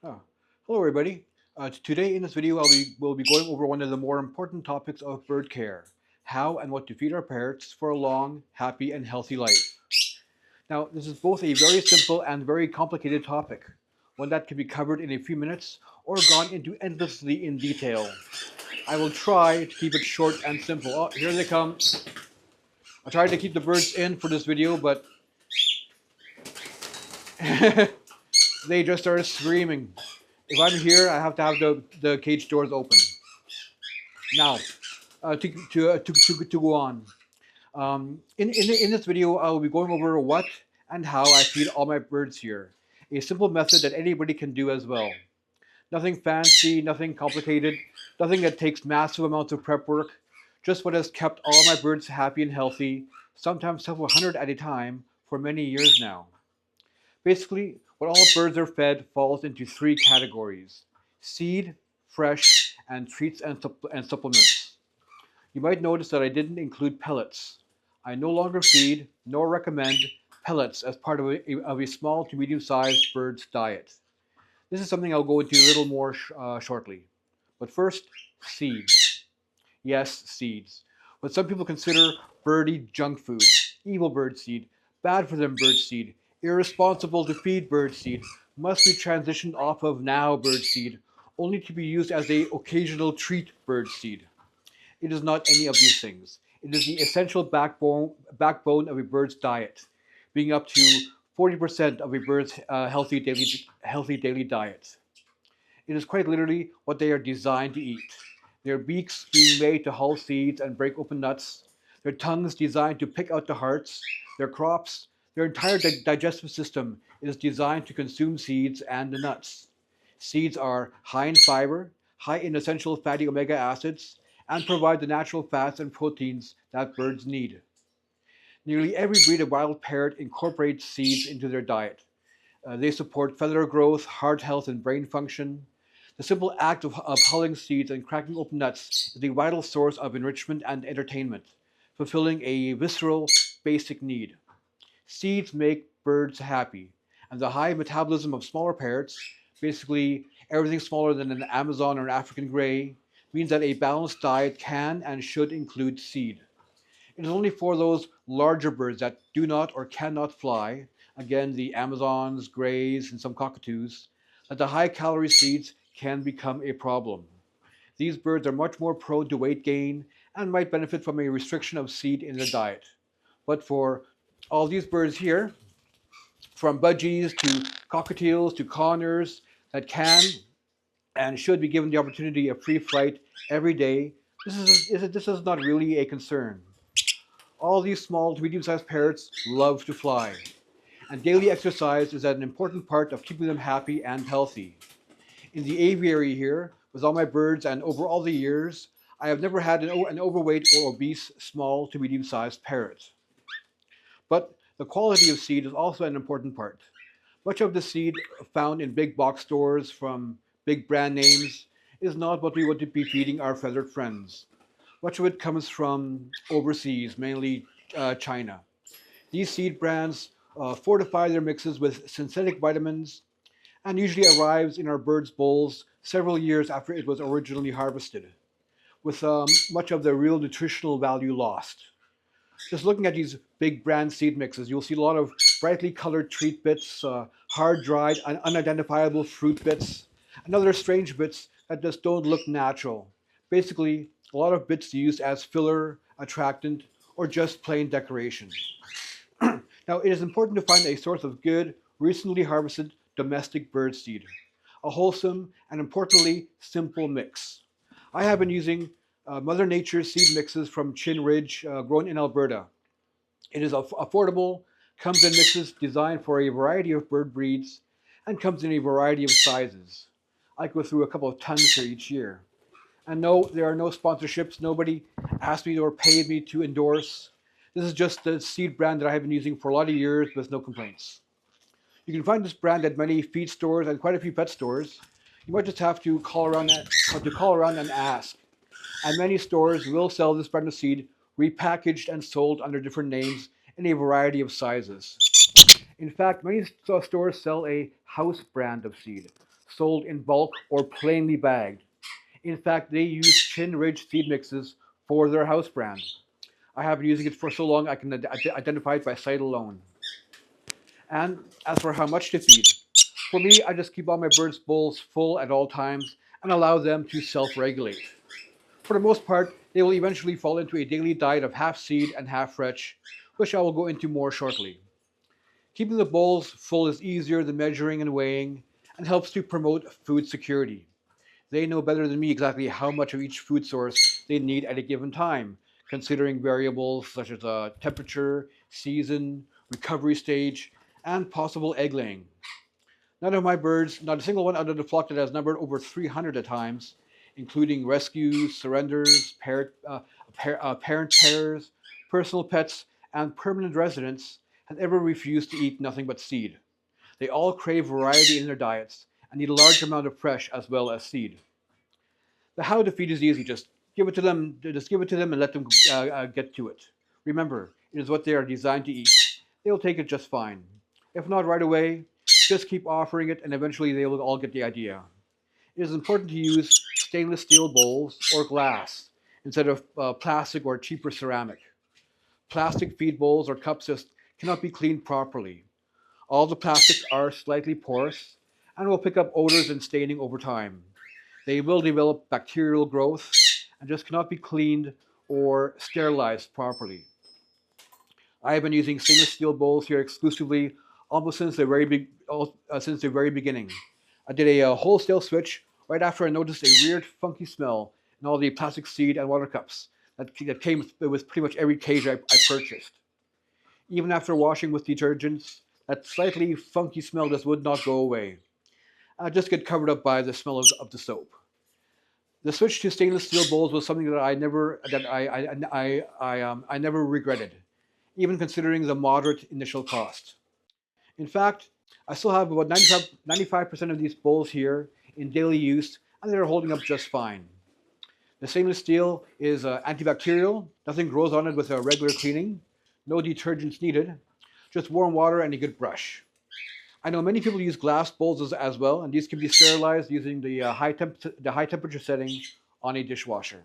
Oh, hello everybody. Today in this video we'll be going over one of the more important topics of bird care, how and what to feed our parrots for a long, happy and healthy life. Now this is both a very simple and very complicated topic, one that can be covered in a few minutes or gone into endlessly in detail. I will try to keep it short and simple. Oh, here they come. I tried to keep the birds in for this video, but they just started screaming. If I'm here, I have to have the cage doors open. Now, to go on. In this video, I will be going over what and how I feed all my birds here. A simple method that anybody can do as well. Nothing fancy, nothing complicated, nothing that takes massive amounts of prep work. Just what has kept all my birds happy and healthy, sometimes several hundred at a time, for many years now. Basically, what all birds are fed falls into three categories: seed, fresh, and treats and supplements. You might notice that I didn't include pellets. I no longer feed nor recommend pellets as part of a small to medium sized bird's diet. This is something I'll go into a little more shortly. But first, seeds. Yes, seeds. What some people consider birdie junk food, evil bird seed, bad for them bird seed, irresponsible to feed bird seed, must be transitioned off of now bird seed, only to be used as a occasional treat bird seed. It is not any of these things. It is the essential backbone of a bird's diet, being up to 40% of a bird's healthy daily diet. It is quite literally what they are designed to eat. Their beaks being made to hull seeds and break open nuts, their tongues designed to pick out the hearts, their crops, their entire digestive system is designed to consume seeds and the nuts. Seeds are high in fiber, high in essential fatty omega acids, and provide the natural fats and proteins that birds need. Nearly every breed of wild parrot incorporates seeds into their diet. They support feather growth, heart health, and brain function. The simple act of hulling seeds and cracking open nuts is a vital source of enrichment and entertainment, fulfilling a visceral, basic need. Seeds make birds happy, and the high metabolism of smaller parrots, basically everything smaller than an Amazon or an African grey, means that a balanced diet can and should include seed. It is only for those larger birds that do not or cannot fly, again the Amazons, greys, and some cockatoos, that the high calorie seeds can become a problem. These birds are much more prone to weight gain and might benefit from a restriction of seed in their diet. But for all these birds here, from budgies to cockatiels to conures, that can and should be given the opportunity of free flight every day, this is not really a concern. All these small to medium sized parrots love to fly, and daily exercise is an important part of keeping them happy and healthy. In the aviary here, with all my birds and over all the years, I have never had an overweight or obese small to medium sized parrot. But the quality of seed is also an important part. Much of the seed found in big box stores from big brand names is not what we would be feeding our feathered friends. Much of it comes from overseas, mainly China. These seed brands fortify their mixes with synthetic vitamins and usually arrives in our birds' bowls several years after it was originally harvested, with much of the real nutritional value lost. Just looking at these big brand seed mixes, you'll see a lot of brightly colored treat bits, hard dried, unidentifiable fruit bits, and other strange bits that just don't look natural. Basically, a lot of bits used as filler, attractant, or just plain decoration. Now, it is important to find a source of good, recently harvested domestic bird seed, a wholesome and importantly simple mix. I have been using Mother Nature's seed mixes from Chin Ridge, grown in Alberta. It is affordable, comes in mixes designed for a variety of bird breeds, and comes in a variety of sizes. I go through a couple of tons here each year. And no, there are no sponsorships. Nobody asked me or paid me to endorse. This is just the seed brand that I have been using for a lot of years with no complaints. You can find this brand at many feed stores and quite a few pet stores. You might just have to call around and ask. And many stores will sell this brand of seed repackaged and sold under different names in a variety of sizes. In fact, many stores sell a house brand of seed, sold in bulk or plainly bagged. In fact, they use chin-ridge seed mixes for their house brand. I have been using it for so long I can identify it by sight alone. And as for how much to feed, for me, I just keep all my birds' bowls full at all times and allow them to self-regulate. For the most part, they will eventually fall into a daily diet of half seed and half fetch, which I will go into more shortly. Keeping the bowls full is easier than measuring and weighing and helps to promote food security. They know better than me exactly how much of each food source they need at a given time, considering variables such as temperature, season, recovery stage, and possible egg laying. None of my birds, not a single one out of the flock that has numbered over 300 at times, including rescues, surrenders, parent pairs, personal pets, and permanent residents, has ever refused to eat nothing but seed. They all crave variety in their diets and need a large amount of fresh as well as seed. The how to feed is easy. Just give it to them. Just give it to them and let them get to it. Remember, it is what they are designed to eat. They will take it just fine. If not right away, just keep offering it, and eventually they will all get the idea. It is important to use stainless steel bowls or glass instead of plastic or cheaper ceramic. Plastic feed bowls or cups just cannot be cleaned properly. All the plastics are slightly porous and will pick up odors and staining over time. They will develop bacterial growth and just cannot be cleaned or sterilized properly. I have been using stainless steel bowls here exclusively almost since the very beginning. I did a wholesale switch right after I noticed a weird, funky smell in all the plastic seed and water cups that came with pretty much every cage I purchased. Even after washing with detergents, that slightly funky smell just would not go away. I just get covered up by the smell of the soap. The switch to stainless steel bowls was something that I never regretted, even considering the moderate initial cost. In fact, I still have about 95% of these bowls here in daily use, and they're holding up just fine. The stainless steel is antibacterial, nothing grows on it with a regular cleaning, no detergents needed, just warm water and a good brush. I know many people use glass bowls as well, and these can be sterilized using the high temperature setting on a dishwasher.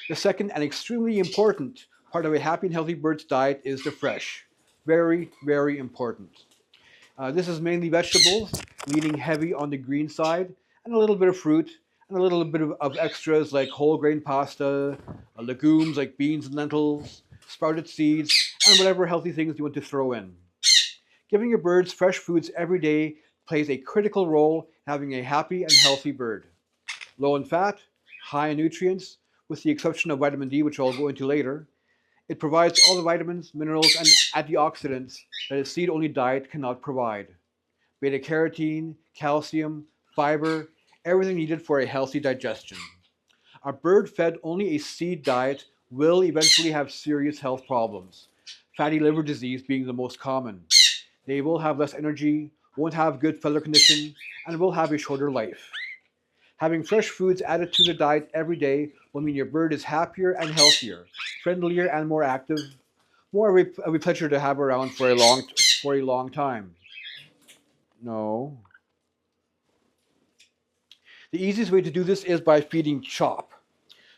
The second and extremely important part of a happy and healthy bird's diet is the fresh. Very, very important. This is mainly vegetables, leaning heavy on the green side, and a little bit of fruit, and a little bit of extras like whole grain pasta, legumes like beans and lentils, sprouted seeds, and whatever healthy things you want to throw in. Giving your birds fresh foods every day plays a critical role in having a happy and healthy bird. Low in fat, high in nutrients, with the exception of vitamin D, which I'll go into later, it provides all the vitamins, minerals, and antioxidants that a seed-only diet cannot provide. Beta carotene, calcium, fiber, everything needed for a healthy digestion. A bird fed only a seed diet will eventually have serious health problems, fatty liver disease being the most common. They will have less energy, won't have good feather condition, and will have a shorter life. Having fresh foods added to the diet every day will mean your bird is happier and healthier, friendlier and more active, more of a pleasure to have around for a long time. No. The easiest way to do this is by feeding chop.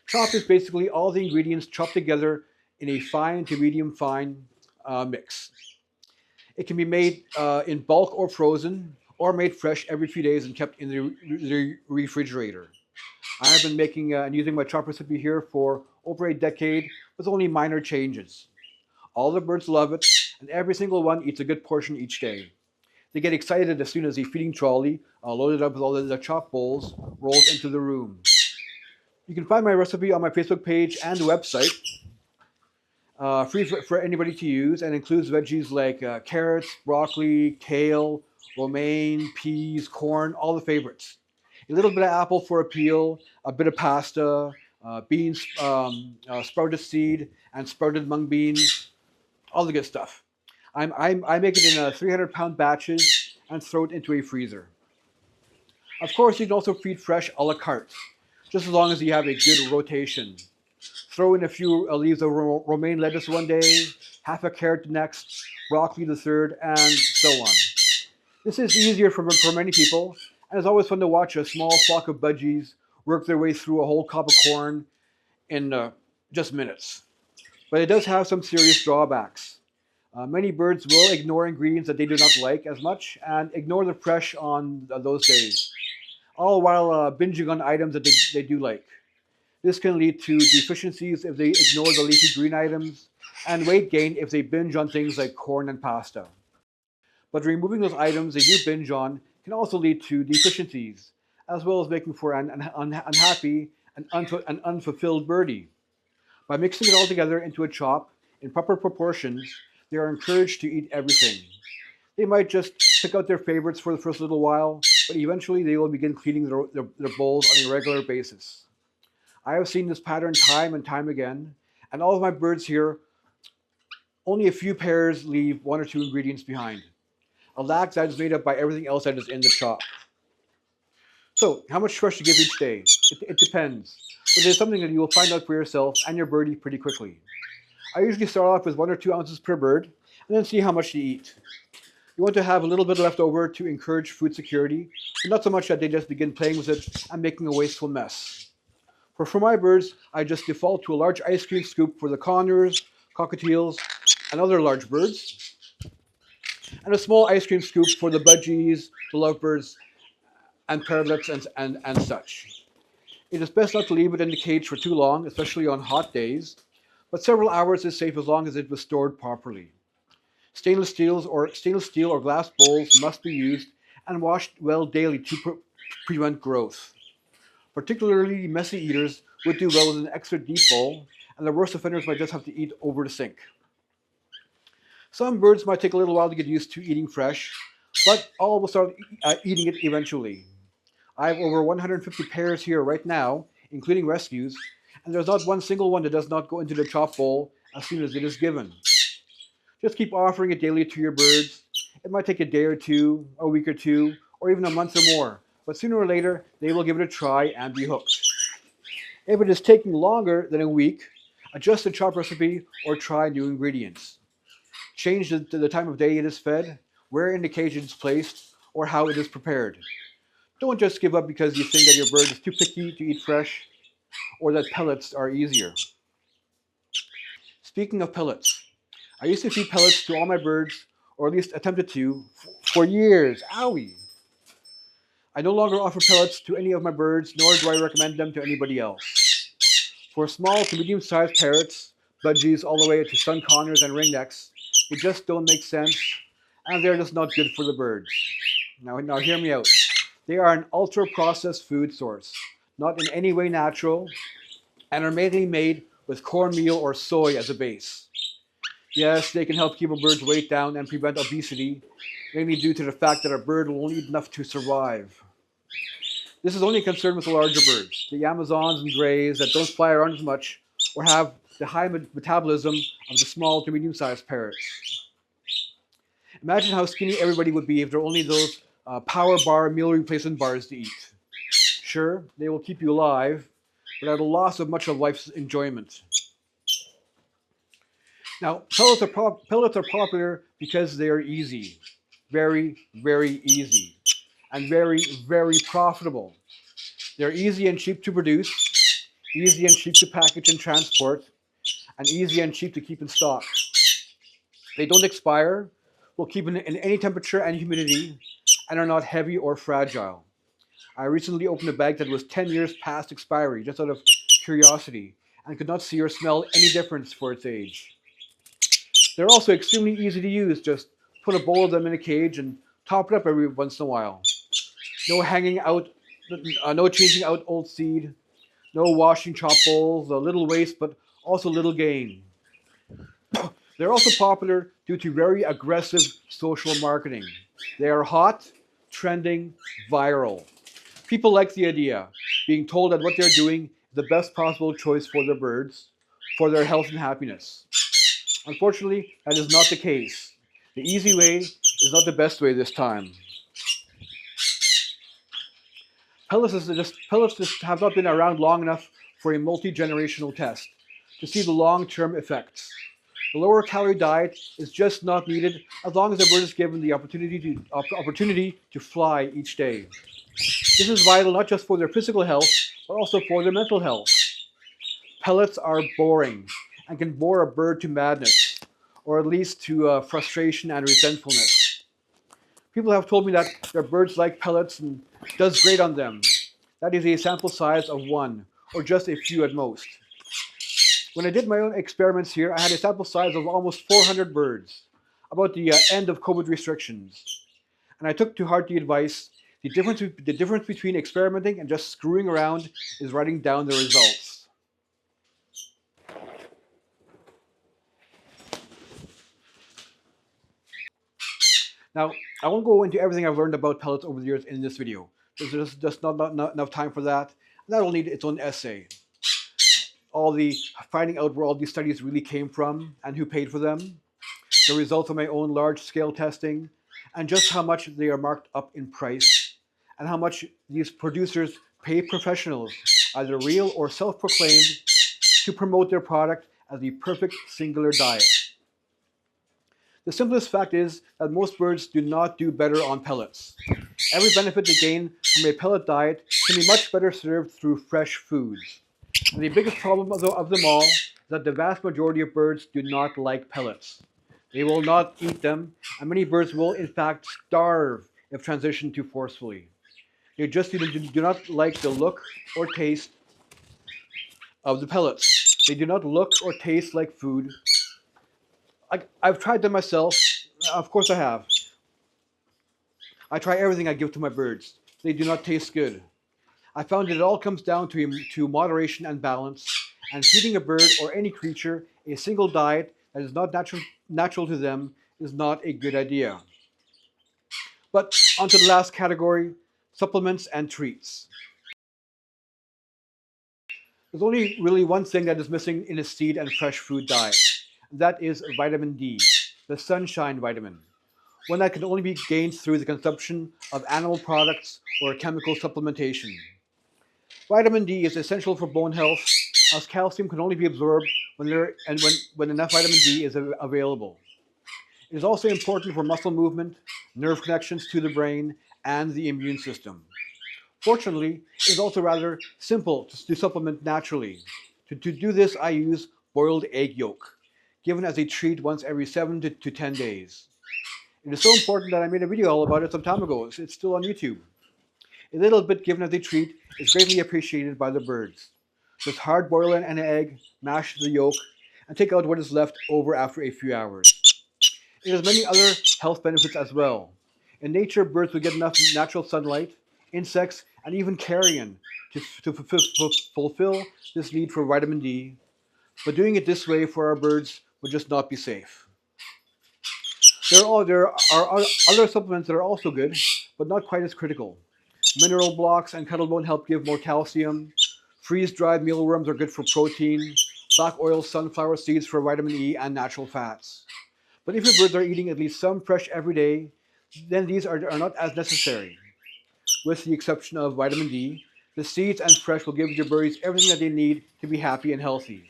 Chop is basically all the ingredients chopped together in a fine to medium fine mix. It can be made in bulk or frozen, or made fresh every few days and kept in the refrigerator. I have been making and using my chop recipe here for over a decade with only minor changes. All the birds love it, and every single one eats a good portion each day. They get excited as soon as the feeding trolley, loaded up with all the chop bowls, rolls into the room. You can find my recipe on my Facebook page and website, free for anybody to use, and includes veggies like carrots, broccoli, kale, romaine, peas, corn, all the favorites. A little bit of apple for a peel, a bit of pasta, beans, sprouted seed, and sprouted mung beans, all the good stuff. I make it in 300-pound batches and throw it into a freezer. Of course, you can also feed fresh a la carte, just as long as you have a good rotation. Throw in a few leaves of romaine lettuce one day, half a carrot the next, broccoli the third, and so on. This is easier for many people, and it's always fun to watch a small flock of budgies work their way through a whole cob of corn in just minutes. But it does have some serious drawbacks. Many birds will ignore ingredients that they do not like as much and ignore the fresh on those days, all while binging on items that they do like. This can lead to deficiencies if they ignore the leafy green items and weight gain if they binge on things like corn and pasta. But removing those items they do binge on can also lead to deficiencies, as well as making for an unhappy and an unfulfilled birdie. By mixing it all together into a chop in proper proportions, they are encouraged to eat everything. They might just pick out their favorites for the first little while, but eventually they will begin cleaning their bowls on a regular basis. I have seen this pattern time and time again, and all of my birds here, only a few pairs leave one or two ingredients behind. A lack that is made up by everything else that is in the chop. So, how much fresh to give each day? It depends, but it is something that you will find out for yourself and your birdie pretty quickly. I usually start off with 1 or 2 ounces per bird, and then see how much they eat. You want to have a little bit left over to encourage food security, but not so much that they just begin playing with it and making a wasteful mess. For my birds, I just default to a large ice cream scoop for the condors, cockatiels, and other large birds, and a small ice cream scoop for the budgies, the lovebirds, and parrots and such. It is best not to leave it in the cage for too long, especially on hot days, but several hours is safe as long as it was stored properly. Stainless steel or glass bowls must be used and washed well daily to prevent growth. Particularly messy eaters would do well with an extra deep bowl, and the worst offenders might just have to eat over the sink. Some birds might take a little while to get used to eating fresh, but all will start eating it eventually. I have over 150 pairs here right now, including rescues, and there's not one single one that does not go into the chop bowl as soon as it is given. Just keep offering it daily to your birds. It might take a day or two, a week or two, or even a month or more, but sooner or later they will give it a try and be hooked. If it is taking longer than a week, adjust the chop recipe or try new ingredients. Change the time of day it is fed, where in the cage it is placed, or how it is prepared. Don't just give up because you think that your bird is too picky to eat fresh, or that pellets are easier. Speaking of pellets, I used to feed pellets to all my birds, or at least attempted to, for years. Owie! I no longer offer pellets to any of my birds, nor do I recommend them to anybody else. For small to medium-sized parrots, budgies, all the way to sun condors and ringnecks, they just don't make sense, and they're just not good for the birds. Now hear me out. They are an ultra-processed food source, not in any way natural, and are mainly made with cornmeal or soy as a base. Yes, they can help keep a bird's weight down and prevent obesity, mainly due to the fact that a bird will only eat enough to survive. This is only a concern with the larger birds, the Amazons and greys that don't fly around as much or have the high metabolism of the small to medium-sized parrots. Imagine how skinny everybody would be if there were only those power bar meal replacement bars to eat. Sure, they will keep you alive, but at a loss of much of life's enjoyment. Now, pellets are popular because they are easy. Very, very easy. And very, very profitable. They're easy and cheap to produce, easy and cheap to package and transport, and easy and cheap to keep in stock. They don't expire, will keep in any temperature and humidity, and are not heavy or fragile. I recently opened a bag that was 10 years past expiry, just out of curiosity, and could not see or smell any difference for its age. They're also extremely easy to use. Just put a bowl of them in a cage and top it up every once in a while. No hanging out, no changing out old seed, no washing chop bowls, a little waste, but also little gain. They're also popular due to very aggressive social marketing. They are hot, trending, viral. People like the idea, being told that what they're doing is the best possible choice for their birds, for their health and happiness. Unfortunately, that is not the case. The easy way is not the best way this time. Pellets just have not been around long enough for a multi-generational test to see the long-term effects. The lower calorie diet is just not needed as long as the bird is given the opportunity to fly each day. This is vital not just for their physical health, but also for their mental health. Pellets are boring and can bore a bird to madness, or at least to frustration and resentfulness. People have told me that their birds like pellets and does great on them. That is a sample size of one, or just a few at most. When I did my own experiments here, I had a sample size of almost 400 birds, about the end of COVID restrictions. And I took to heart the advice: the difference between experimenting and just screwing around is writing down the results. Now, I won't go into everything I've learned about pellets over the years in this video. There's just not enough time for that. That will need its own essay. All the finding out where all these studies really came from and who paid for them, the results of my own large-scale testing, and just how much they are marked up in price, and how much these producers pay professionals, either real or self-proclaimed, to promote their product as the perfect singular diet. The simplest fact is that most birds do not do better on pellets. Every benefit they gain from a pellet diet can be much better served through fresh foods. And the biggest problem of them all is that the vast majority of birds do not like pellets. They will not eat them, and many birds will in fact starve if transitioned too forcefully. They just do not like the look or taste of the pellets. They do not look or taste like food. I've tried them myself. Of course I have. I try everything I give to my birds. They do not taste good. I found that it all comes down to moderation and balance, and feeding a bird or any creature a single diet that is not natural to them is not a good idea. But onto the last category, supplements and treats. There's only really one thing that is missing in a seed and fresh food diet. That is vitamin D, the sunshine vitamin, one that can only be gained through the consumption of animal products or chemical supplementation. Vitamin D is essential for bone health, as calcium can only be absorbed when enough vitamin D is available. It is also important for muscle movement, nerve connections to the brain, and the immune system. Fortunately, it is also rather simple to supplement naturally. To do this, I use boiled egg yolk, given as a treat once every 7 to 10 days. It is so important that I made a video all about it some time ago. It's still on YouTube. A little bit given as a treat is greatly appreciated by the birds. Just hard boil an egg, mash the yolk, and take out what is left over after a few hours. It has many other health benefits as well. In nature, birds will get enough natural sunlight, insects, and even carrion to fulfill this need for vitamin D, but doing it this way for our birds would just not be safe. There are other supplements that are also good, but not quite as critical. Mineral blocks and cuttlebone help give more calcium. Freeze-dried mealworms are good for protein. Black oil sunflower seeds for vitamin E and natural fats. But if your birds are eating at least some fresh every day, then these are not as necessary. With the exception of vitamin D, the seeds and fresh will give your birds everything that they need to be happy and healthy.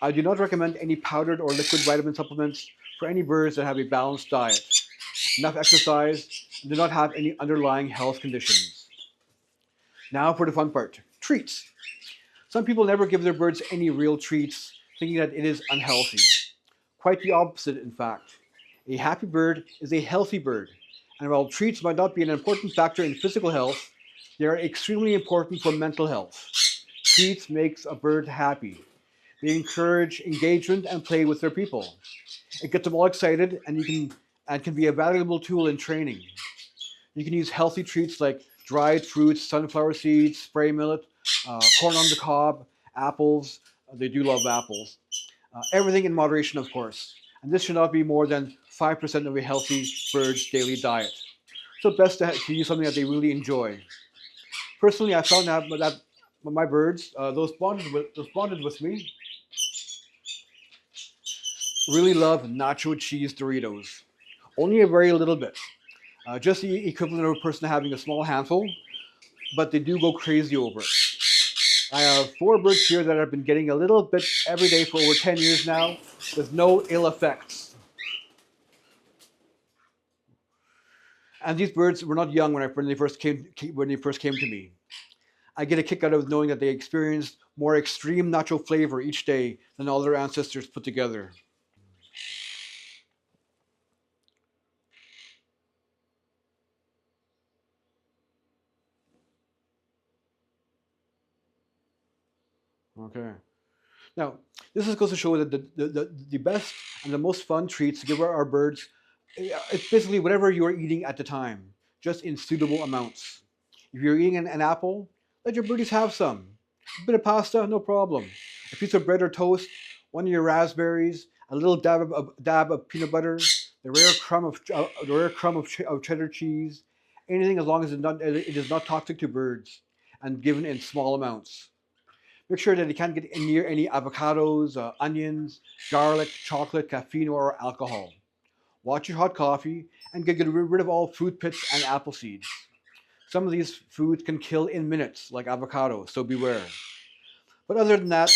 I do not recommend any powdered or liquid vitamin supplements for any birds that have a balanced diet, enough exercise, and do not have any underlying health conditions. Now for the fun part, treats. Some people never give their birds any real treats, thinking that it is unhealthy. Quite the opposite, in fact. A happy bird is a healthy bird, and while treats might not be an important factor in physical health, they are extremely important for mental health. Treats makes a bird happy. They encourage engagement and play with their people. It gets them all excited and can be a valuable tool in training. You can use healthy treats like dried fruits, sunflower seeds, spray millet, corn on the cob, apples. They do love apples. Everything in moderation, of course. And this should not be more than 5% of a healthy bird's daily diet. So best to use something that they really enjoy. Personally, I found that my birds, those bonded with me, really love nacho cheese Doritos. Only a very little bit. Just the equivalent of a person having a small handful, but they do go crazy over it. I have 4 birds here that have been getting a little bit every day for over 10 years now with no ill effects. And these birds were not young when they first came to me. I get a kick out of knowing that they experienced more extreme natural flavor each day than all their ancestors put together. Okay. Now, this is goes to show that the best and the most fun treats to give our birds, it's basically whatever you're eating at the time, just in suitable amounts. If you're eating an apple, let your birdies have some. A bit of pasta, no problem. A piece of bread or toast, one of your raspberries, a little dab of peanut butter, the rare crumb of cheddar cheese, anything as long as it is not toxic to birds and given in small amounts. Make sure that you can't get near any avocados, onions, garlic, chocolate, caffeine, or alcohol. Watch your hot coffee and get rid of all fruit pits and apple seeds. Some of these foods can kill in minutes, like avocados, so beware. But other than that,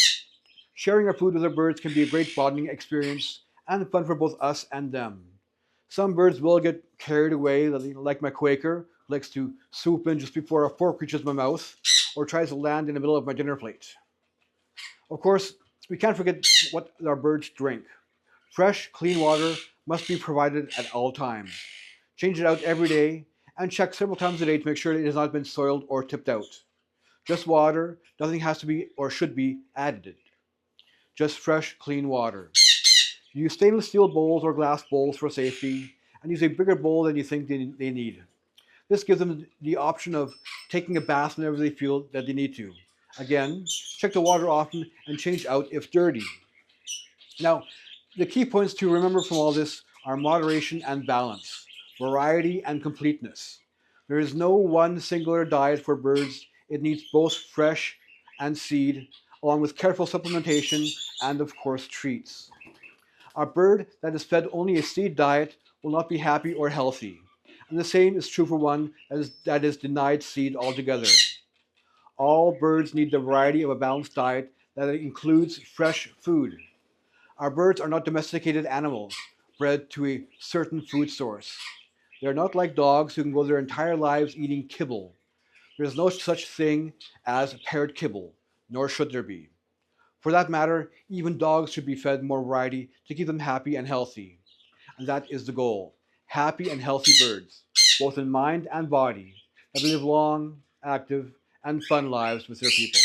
sharing our food with our birds can be a great bonding experience and fun for both us and them. Some birds will get carried away, like my Quaker, who likes to swoop in just before a fork reaches my mouth, or tries to land in the middle of my dinner plate. Of course, we can't forget what our birds drink. Fresh, clean water must be provided at all times. Change it out every day and check several times a day to make sure it has not been soiled or tipped out. Just water, nothing has to be or should be added. Just fresh, clean water. Use stainless steel bowls or glass bowls for safety, and use a bigger bowl than you think they need. This gives them the option of taking a bath whenever they feel that they need to. Again, check the water often and change out if dirty. Now, the key points to remember from all this are moderation and balance, variety and completeness. There is no one singular diet for birds. It needs both fresh and seed, along with careful supplementation and, of course, treats. A bird that is fed only a seed diet will not be happy or healthy. And the same is true for one that is denied seed altogether. All birds need the variety of a balanced diet that includes fresh food. Our birds are not domesticated animals bred to a certain food source. They are not like dogs who can go their entire lives eating kibble. There is no such thing as parrot kibble, nor should there be. For that matter, even dogs should be fed more variety to keep them happy and healthy. And that is the goal. Happy and healthy birds, both in mind and body, that live long, active, and fun lives with their people.